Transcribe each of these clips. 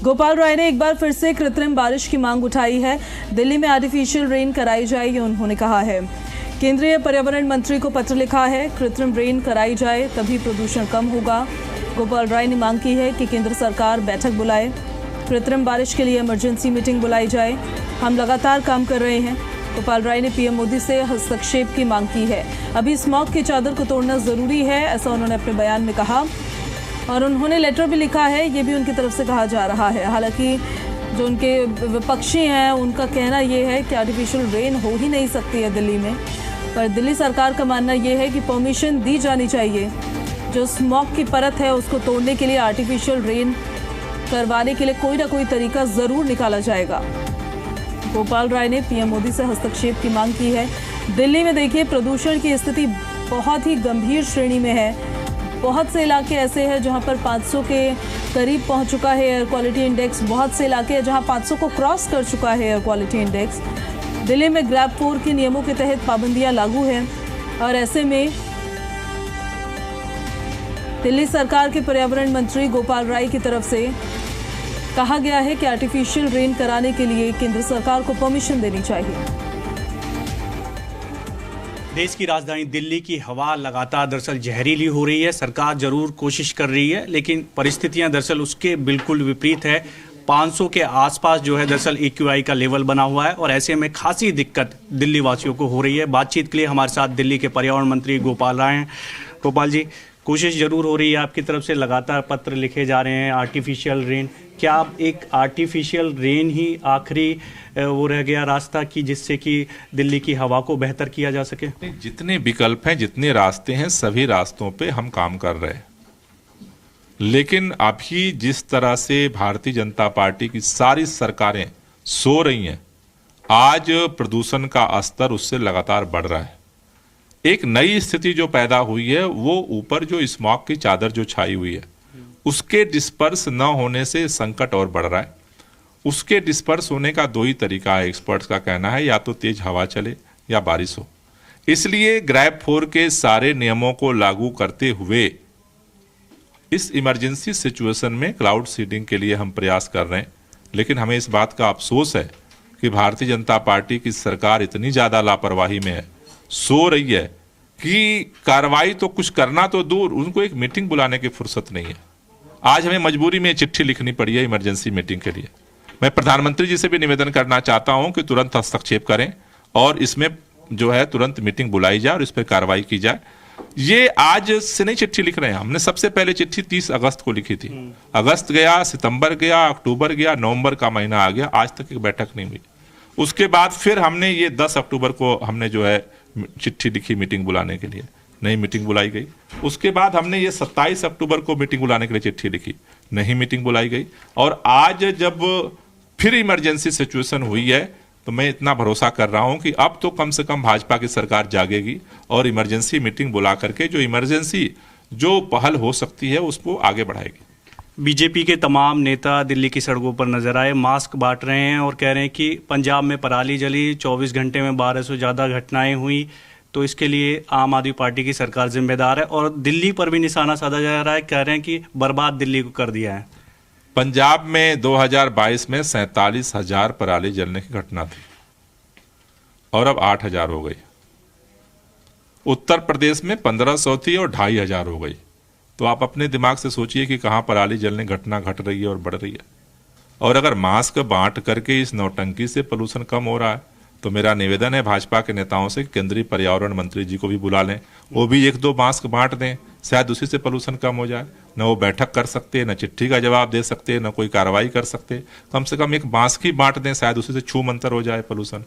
गोपाल राय ने एक बार फिर से कृत्रिम बारिश की मांग उठाई है। दिल्ली में आर्टिफिशियल रेन कराई जाए, ये उन्होंने कहा है। केंद्रीय पर्यावरण मंत्री को पत्र लिखा है, कृत्रिम रेन कराई जाए तभी प्रदूषण कम होगा। गोपाल राय ने मांग की है कि केंद्र सरकार बैठक बुलाए, कृत्रिम बारिश के लिए इमरजेंसी मीटिंग बुलाई जाए। हम लगातार काम कर रहे हैं। गोपाल राय ने पीएम मोदी से हस्तक्षेप की मांग की है। अभी स्मॉग की चादर को तोड़ना जरूरी है, ऐसा उन्होंने अपने बयान में कहा और उन्होंने लेटर भी लिखा है, ये भी उनकी तरफ से कहा जा रहा है। हालांकि जो उनके विपक्षी हैं उनका कहना ये है कि आर्टिफिशियल रेन हो ही नहीं सकती है दिल्ली में, पर दिल्ली सरकार का मानना ये है कि परमिशन दी जानी चाहिए। जो स्मॉग की परत है उसको तोड़ने के लिए आर्टिफिशियल रेन करवाने के लिए कोई ना कोई तरीका जरूर निकाला जाएगा। गोपाल राय ने पीएम मोदी से हस्तक्षेप की मांग की है। दिल्ली में देखिए प्रदूषण की स्थिति बहुत ही गंभीर श्रेणी में है। बहुत से इलाके ऐसे हैं जहां पर 500 के करीब पहुंच चुका है एयर क्वालिटी इंडेक्स। बहुत से इलाके हैं जहां 500 को क्रॉस कर चुका है एयर क्वालिटी इंडेक्स। दिल्ली में ग्रैब 4 के नियमों के तहत पाबंदियां लागू हैं और ऐसे में दिल्ली सरकार के पर्यावरण मंत्री गोपाल राय की तरफ से कहा गया है कि आर्टिफिशियल रेन कराने के लिए केंद्र सरकार को परमिशन देनी चाहिए। देश की राजधानी दिल्ली की हवा लगातार दरअसल जहरीली हो रही है। सरकार जरूर कोशिश कर रही है, लेकिन परिस्थितियां दरअसल उसके बिल्कुल विपरीत है। 500 के आसपास जो है दरअसल AQI का लेवल बना हुआ है और ऐसे में खासी दिक्कत दिल्ली वासियों को हो रही है। बातचीत के लिए हमारे साथ दिल्ली के पर्यावरण मंत्री गोपाल राय हैं। गोपाल जी, कोशिश जरूर हो रही है आपकी तरफ से, लगातार पत्र लिखे जा रहे हैं आर्टिफिशियल रेन। क्या आप एक आर्टिफिशियल रेन ही आखिरी वो रह गया रास्ता कि जिससे कि दिल्ली की हवा को बेहतर किया जा सके? जितने विकल्प हैं, जितने रास्ते हैं, सभी रास्तों पे हम काम कर रहे हैं। लेकिन अभी जिस तरह से भारतीय जनता पार्टी की सारी सरकारें सो रही हैं, आज प्रदूषण का स्तर उससे लगातार बढ़ रहा है। एक नई स्थिति जो पैदा हुई है वो ऊपर जो स्मॉग की चादर जो छाई हुई है उसके डिस्पर्स न होने से संकट और बढ़ रहा है। उसके डिस्पर्स होने का दो ही तरीका है, एक्सपर्ट्स का कहना है, या तो तेज हवा चले या बारिश हो। इसलिए ग्रैब 4 के सारे नियमों को लागू करते हुए इस इमरजेंसी सिचुएशन में क्लाउड सीडिंग के लिए हम प्रयास कर रहे हैं। लेकिन हमें इस बात का अफसोस है कि भारतीय जनता पार्टी की सरकार इतनी ज्यादा लापरवाही में है, सो रही है कि कार्रवाई तो कुछ करना तो दूर, उनको एक मीटिंग बुलाने की फुर्सत नहीं है। आज हमें मजबूरी में चिट्ठी लिखनी पड़ी है इमरजेंसी मीटिंग के लिए। मैं प्रधानमंत्री जी से भी निवेदन करना चाहता हूं कि तुरंत हस्तक्षेप करें और इसमें जो है तुरंत मीटिंग बुलाई जाए और इस पर कार्रवाई की जाए। ये आज से नहीं चिट्ठी लिख रहे हैं, हमने सबसे पहले चिट्ठी 30 अगस्त को लिखी थी। अगस्त गया, सितंबर गया, अक्टूबर गया, नवंबर का महीना आ गया, आज तक एक बैठक नहीं हुई। उसके बाद फिर हमने ये 10 अक्टूबर को हमने जो है चिट्ठी लिखी मीटिंग बुलाने के लिए, नहीं मीटिंग बुलाई गई। उसके बाद हमने ये 27 अक्टूबर को मीटिंग बुलाने के लिए चिट्ठी लिखी, नहीं मीटिंग बुलाई गई। और आज जब फिर इमरजेंसी सिचुएशन हुई है तो मैं इतना भरोसा कर रहा हूं कि अब तो कम से कम भाजपा की सरकार जागेगी और इमरजेंसी मीटिंग बुला करके जो इमरजेंसी जो पहल हो सकती है उसको आगे बढ़ाएगी। बीजेपी के तमाम नेता दिल्ली की सड़कों पर नजर आए, मास्क बांट रहे हैं और कह रहे हैं कि पंजाब में पराली जली, 24 घंटे में 1200 से ज़्यादा घटनाएं हुई, तो इसके लिए आम आदमी पार्टी की सरकार जिम्मेदार है। और दिल्ली पर भी निशाना साधा जा रहा है, कह रहे हैं कि बर्बाद दिल्ली को कर दिया है। पंजाब में 2022 में 47,000 पराली जलने की घटना थी और अब 8,000 हो गई। उत्तर प्रदेश में 1,500 थी और 2,500 हो गई। तो आप अपने दिमाग से सोचिए कि कहां पराली जलने घटना घट रही है और बढ़ रही है। और अगर मास्क बांट करके इस नौटंकी से पोल्यूशन कम हो रहा है तो मेरा निवेदन है भाजपा के नेताओं से केंद्रीय पर्यावरण मंत्री जी को भी बुला लें, वो भी 1-2 मास्क बांट दें, शायद उसी से पोल्यूशन कम हो जाए। न वो बैठक कर सकते, न चिट्ठी का जवाब दे सकते, न कोई कार्रवाई कर सकते, कम से कम एक मास्क ही बांट दें, शायद उसी से छूम अंतर हो जाए पोल्यूशन।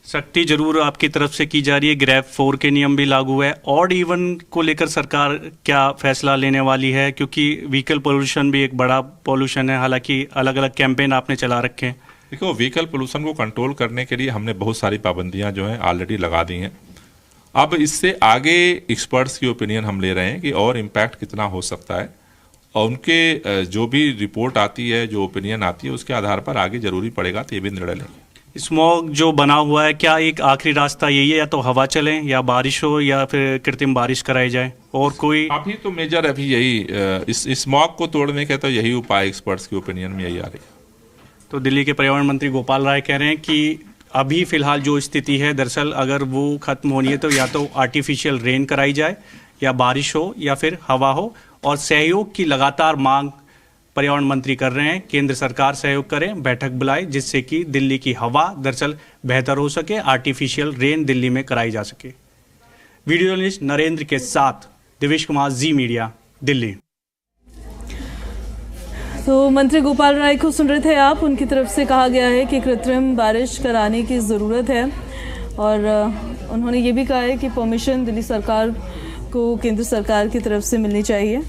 सख्ती जरूर आपकी तरफ से की जा रही है, ग्रैब 4 के नियम भी लागू है। ऑड इवन को लेकर सरकार क्या फैसला लेने वाली है, क्योंकि व्हीकल पोल्यूशन भी एक बड़ा पोल्यूशन है, हालांकि अलग अलग कैंपेन आपने चला रखे हैं। देखो, व्हीकल पोल्यूशन को कंट्रोल करने के लिए हमने बहुत सारी पाबंदियां जो हैं ऑलरेडी लगा दी हैं। अब इससे आगे एक्सपर्ट्स की ओपिनियन हम ले रहे हैं कि और इम्पैक्ट कितना हो सकता है, और उनके जो भी रिपोर्ट आती है, जो ओपिनियन आती है, उसके आधार पर आगे जरूरी पड़ेगा तो ये भी निर्णय लेंगे। स्मॉग जो बना हुआ है, क्या एक आखिरी रास्ता यही है, या तो हवा चले या बारिश हो या फिर कृत्रिम बारिश कराई जाए, और कोई? अभी तो मेजर अभी यही इस स्मॉग को तोड़ने के तो यही उपाय एक्सपर्ट्स के ओपिनियन में यही आ रही है। तो दिल्ली के पर्यावरण मंत्री गोपाल राय कह रहे हैं कि अभी फिलहाल जो स्थिति है, दरअसल अगर वो खत्म होनी है तो या तो आर्टिफिशियल रेन कराई जाए, या बारिश हो, या फिर हवा हो, और सहयोग की लगातार मांग पर्यावरण मंत्री कर रहे हैं। केंद्र सरकार सहयोग करे, बैठक बुलाए, जिससे कि दिल्ली की हवा दरअसल बेहतर हो सके, आर्टिफिशियल रेन दिल्ली में कराई जा सके। वीडियो जर्नलिस्ट नरेंद्र के साथ दिवेश कुमार, जी मीडिया, दिल्ली। तो मंत्री गोपाल राय को सुन रहे थे आप। उनकी तरफ से कहा गया है कि कृत्रिम बारिश कराने की ज़रूरत है, और उन्होंने ये भी कहा है कि परमिशन दिल्ली सरकार को केंद्र सरकार की तरफ से मिलनी चाहिए।